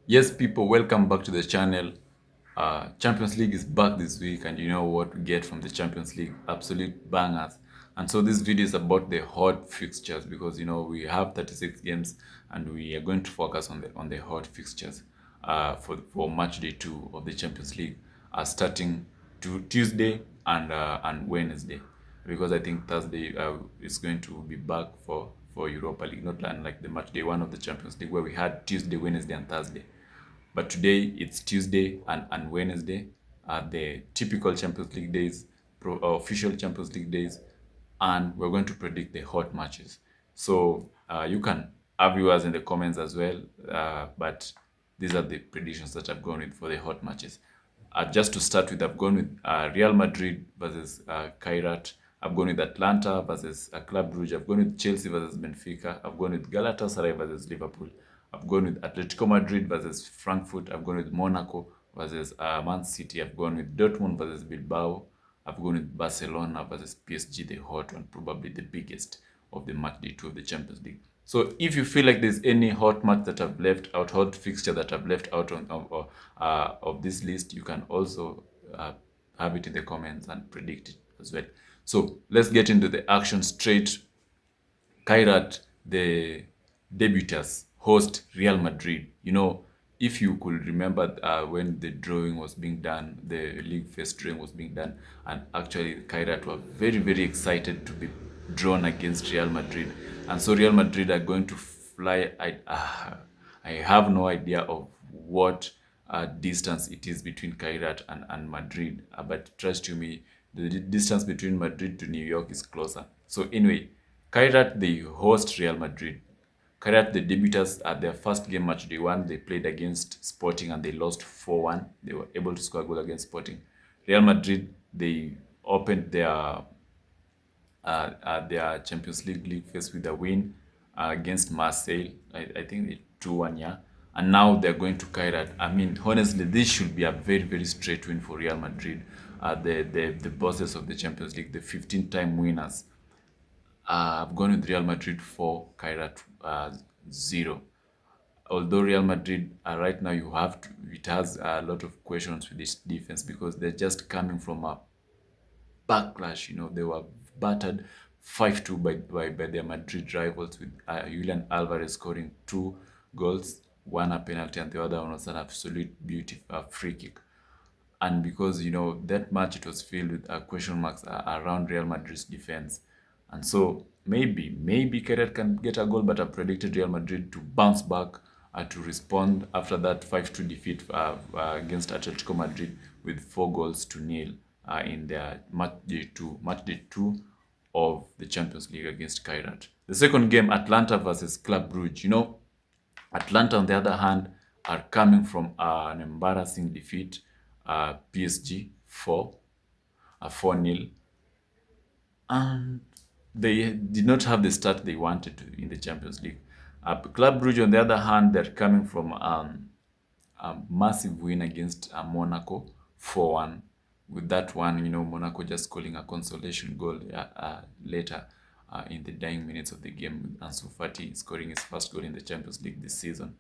Yes, people, welcome back to the channel. Champions League is back this week, and you know what we get from the Champions League? Absolute bangers. And so this video is about the hot fixtures because you know we have 36 games, and we are going to focus on the hot fixtures for match day 2 of the Champions League, starting to Tuesday and Wednesday, because I think Thursday is going to be back for Europa League, not like the match day 1 of the Champions League where we had Tuesday, Wednesday, and Thursday. But today it's Tuesday and Wednesday are the typical Champions League days, official Champions League days, and we're going to predict the hot matches. So you can have yours in the comments as well, but these are the predictions that I've gone with for the hot matches. Just to start with, I've gone with Real Madrid versus Kairat. I've gone with Atlanta versus Club Brugge. I've gone with Chelsea versus Benfica. I've gone with Galatasaray versus Liverpool. I've gone with Atletico Madrid versus Frankfurt. I've gone with Monaco versus Man City. I've gone with Dortmund versus Bilbao. I've gone with Barcelona versus PSG, the hot one, probably the biggest of the match day 2 of the Champions League. So if you feel like there's any hot match that I've left out, hot fixture that I've left out of this list, you can also have it in the comments and predict it as well. So let's get into the action straight. Kairat, the debutants, host Real Madrid. You know, if you could remember when the drawing was being done, the league phase drawing was being done, and actually Kairat were very, very excited to be drawn against Real Madrid. And so Real Madrid are going to fly. I have no idea of what distance it is between Kairat and Madrid, but trust you me, the distance between Madrid to New York is closer. So anyway, Kairat, they host Real Madrid. Kairat, the debutants, at their first game match day 1, they played against Sporting and they lost 4-1. They were able to score a goal against Sporting. Real Madrid, they opened their Champions League phase with a win against Marseille. I think they 2-1, yeah. And now they're going to Kairat. I mean, honestly, this should be a very, very straight win for Real Madrid, the bosses of the Champions League, the 15-time winners. I've gone with Real Madrid 4, Kairat 0. Although Real Madrid right now it has a lot of questions with this defense because they're just coming from a backlash. You know, they were battered 5-2 by their Madrid rivals, with Julian Alvarez scoring 2 goals, one a penalty and the other one was an absolute beauty, free kick. And because you know that match, it was filled with question marks around Real Madrid's defense, and so maybe Keret can get a goal, but I predicted Real Madrid to bounce back, to respond after that 5-2 defeat against Atletico Madrid with 4 goals to nil in their match day 2 of the Champions League against Kairat. The second game, Atlanta versus Club Brugge. You know, Atlanta, on the other hand, are coming from an embarrassing defeat, PSG 4-0, and they did not have the start they wanted to in the Champions League. Club Brugge, on the other hand, they're coming from a massive win against Monaco 4-1. With that one, you know, Monaco just scoring a consolation goal later in the dying minutes of the game, with Ansu Fati scoring his first goal in the Champions League this season.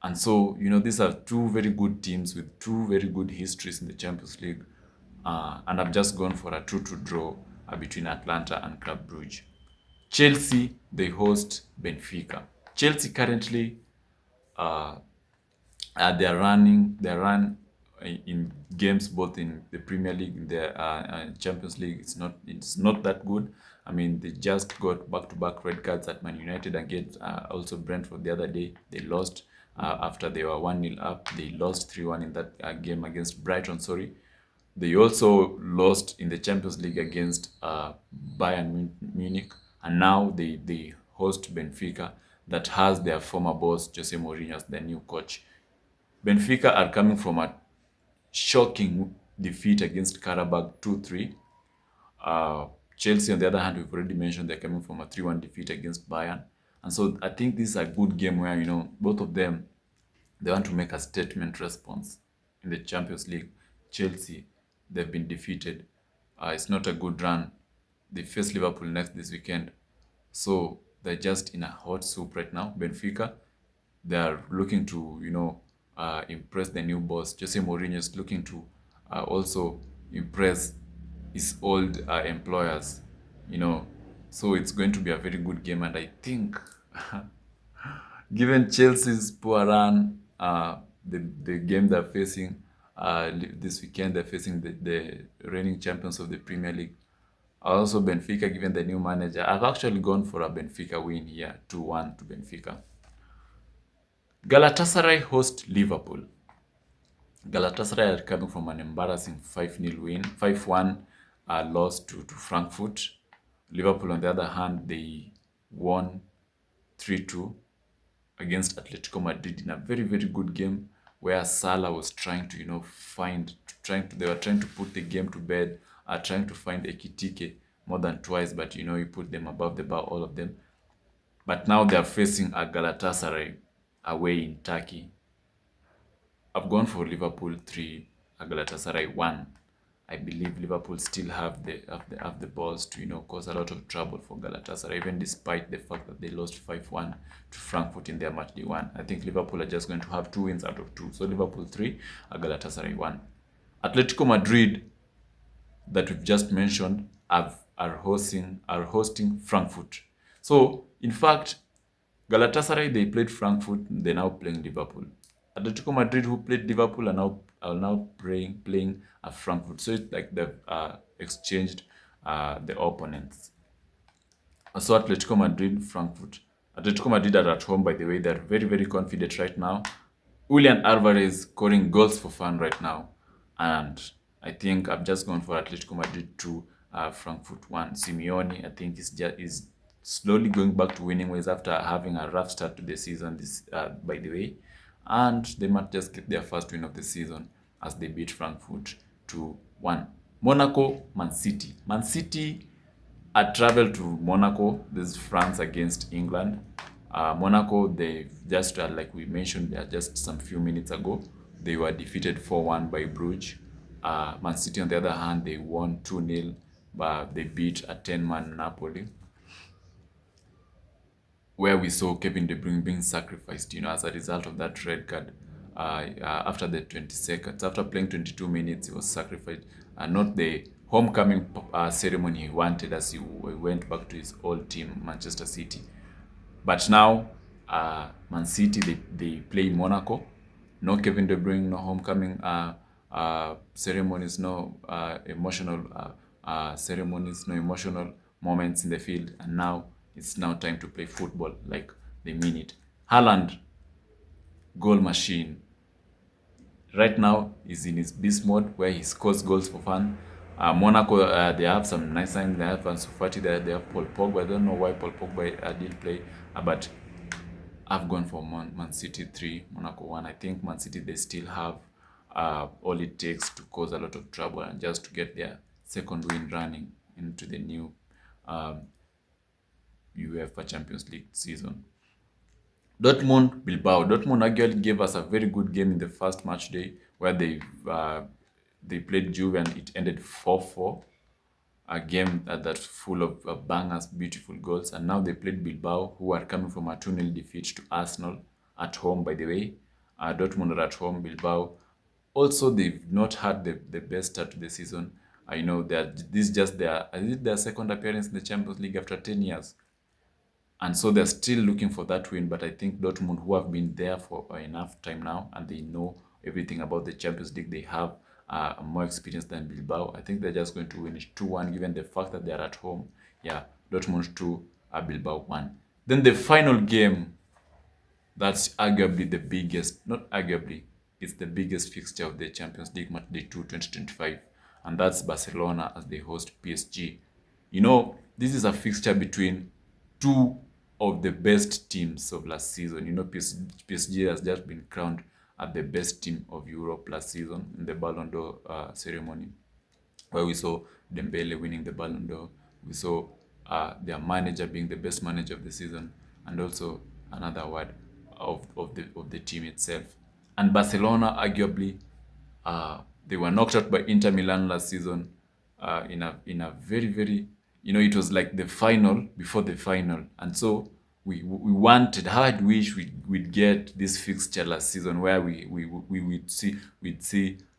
And so, you know, these are two very good teams with two very good histories in the Champions League. And I've just gone for a 2-2 draw between Atlanta and Club Brugge. Chelsea, they host Benfica. Chelsea currently, their run in games both in the Premier League, in the Champions League, it's not that good. I mean, they just got back-to-back red cards at Man United against also Brentford the other day. They lost after they were 1-0 up. They lost 3-1 in that game against Brighton, sorry. They also lost in the Champions League against Bayern Munich. And now they host Benfica, that has their former boss, Jose Mourinho, as their new coach. Benfica are coming from a shocking defeat against Karabakh 2-3. Chelsea, on the other hand, we've already mentioned they're coming from a 3-1 defeat against Bayern. And so I think this is a good game where, you know, both of them, they want to make a statement response in the Champions League. Chelsea, they've been defeated. It's not a good run. They face Liverpool next this weekend. So they're just in a hot soup right now. Benfica, they are looking to, you know, impress the new boss. Jose Mourinho is looking to also impress his old employers, you know. So it's going to be a very good game, and I think, given Chelsea's poor run, the game they're facing this weekend, they're facing the reigning champions of the Premier League. Also, Benfica, given the new manager, I've actually gone for a Benfica win here, 2-1 to Benfica. Galatasaray host Liverpool. Galatasaray are coming from an embarrassing 5-0 win, 5-1 loss to Frankfurt. Liverpool, on the other hand, they won 3-2 against Atletico Madrid in a very, very good game where Salah was trying to, they were trying to put the game to bed, trying to find Ekitike more than twice, but, he put them above the bar, all of them. But now they are facing a Galatasaray away in Turkey. I've gone for Liverpool 3, Galatasaray 1. I believe Liverpool still have the balls to cause a lot of trouble for Galatasaray, even despite the fact that they lost 5-1 to Frankfurt in their Matchday 1. I think Liverpool are just going to have 2 wins out of 2. So Liverpool 3, Galatasaray 1. Atletico Madrid, that we've just mentioned, are hosting Frankfurt. So in fact, Galatasaray, they played Frankfurt, they're now playing Liverpool. Atletico Madrid, who played Liverpool, are now playing Frankfurt. So it's like they've exchanged the opponents. So Atletico Madrid, Frankfurt. Atletico Madrid are at home, by the way. They're very, very confident right now. Julian Alvarez scoring goals for fun right now. And I think I've just gone for Atletico Madrid 2, Frankfurt 1. Simeone, I think, is slowly going back to winning ways after having a rough start to the season, by the way. And they might just get their first win of the season as they beat Frankfurt 2-1. Monaco, Man City. Man City had traveled to Monaco. This is France against England. Monaco, they just, like we mentioned just some few minutes ago, they were defeated 4-1 by Bruges. Man City, on the other hand, they won 2-0, but they beat a 10-man Napoli, where we saw Kevin De Bruyne being sacrificed, as a result of that red card. After the 20 seconds, after playing 22 minutes, he was sacrificed. Not the homecoming ceremony he wanted, as he went back to his old team, Manchester City. But now, Man City, they play Monaco. No Kevin De Bruyne, no homecoming ceremonies, no emotional ceremonies, no emotional moments in the field. And now, it's now time to play football like they mean it. Haaland, goal machine. Right now, he's in his beast mode where he scores goals for fun. Monaco, they have some nice signs. They have Ansu Fati there. They have Paul Pogba. I don't know why Paul Pogba didn't play, but I've gone for Man City 3, Monaco 1. I think Man City, they still have all it takes to cause a lot of trouble and just to get their second win running into the new Uefa Champions League season. Dortmund, Bilbao. Dortmund actually gave us a very good game in the first match day where they played Juve and it ended 4-4. A game that's full of bangers, beautiful goals. And now they played Bilbao, who are coming from a 2-0 defeat to Arsenal at home, by the way. Dortmund are at home, Bilbao. Also, they've not had the best start to the season. I know that this is just their second appearance in the Champions League after 10 years. And so they're still looking for that win, but I think Dortmund, who have been there for enough time now, and they know everything about the Champions League, they have more experience than Bilbao. I think they're just going to win it 2-1, given the fact that they're at home. Yeah, Dortmund 2, Bilbao 1. Then the final game, that's arguably the biggest, not arguably, it's the biggest fixture of the Champions League Matchday 2 2025, and that's Barcelona as they host PSG. This is a fixture between two of the best teams of last season. PSG has just been crowned as the best team of Europe last season in the Ballon d'Or ceremony, where we saw Dembele winning the Ballon d'Or. We saw their manager being the best manager of the season, and also another award of the team itself. And Barcelona, arguably, they were knocked out by Inter Milan last season in a very, very, it was like the final before the final. And so we wanted. How I'd wish we'd get this fixture last season where we we'd see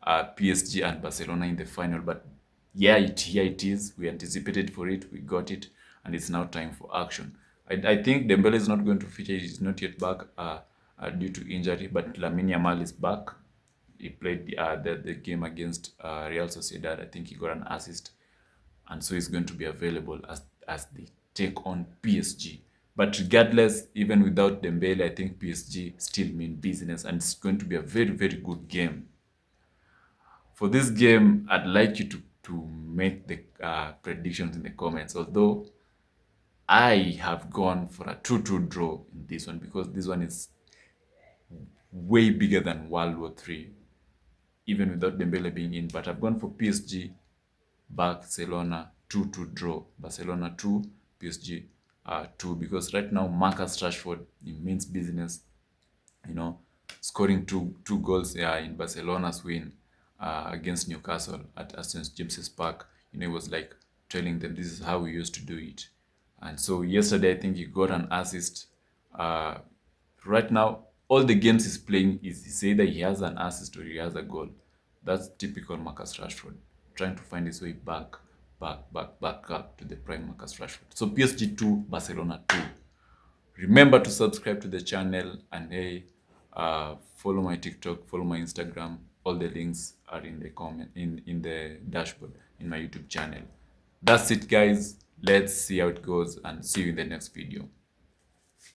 PSG and Barcelona in the final. But yeah, here it is. We anticipated for it, we got it, and it's now time for action. I think Dembele is not going to feature. He's not yet back due to injury, but Lamine Yamal is back. He played the game against Real Sociedad. I think he got an assist, and so he's going to be available as they take on PSG. But regardless, even without Dembele, I think PSG still mean business, and it's going to be a very, very good game. For this game, I'd like you to make the predictions in the comments, although I have gone for a 2-2 draw in this one because this one is way bigger than World War III, even without Dembele being in. But I've gone for PSG, Barcelona 2-2 draw. Barcelona 2, PSG 2, because right now Marcus Rashford, he means business, scoring two goals in Barcelona's win against Newcastle at St. James's Park. It was like telling them this is how we used to do it. And so yesterday, I think he got an assist. Right now, all the games he's playing is either he has an assist or he has a goal. That's typical Marcus Rashford, trying to find his way back up to the prime Marcus Rashford. So PSG 2, Barcelona 2. Remember to subscribe to the channel, and hey, follow my TikTok, follow my Instagram. All the links are in the comment in the dashboard in my YouTube channel. That's it, guys. Let's see how it goes, and see you in the next video.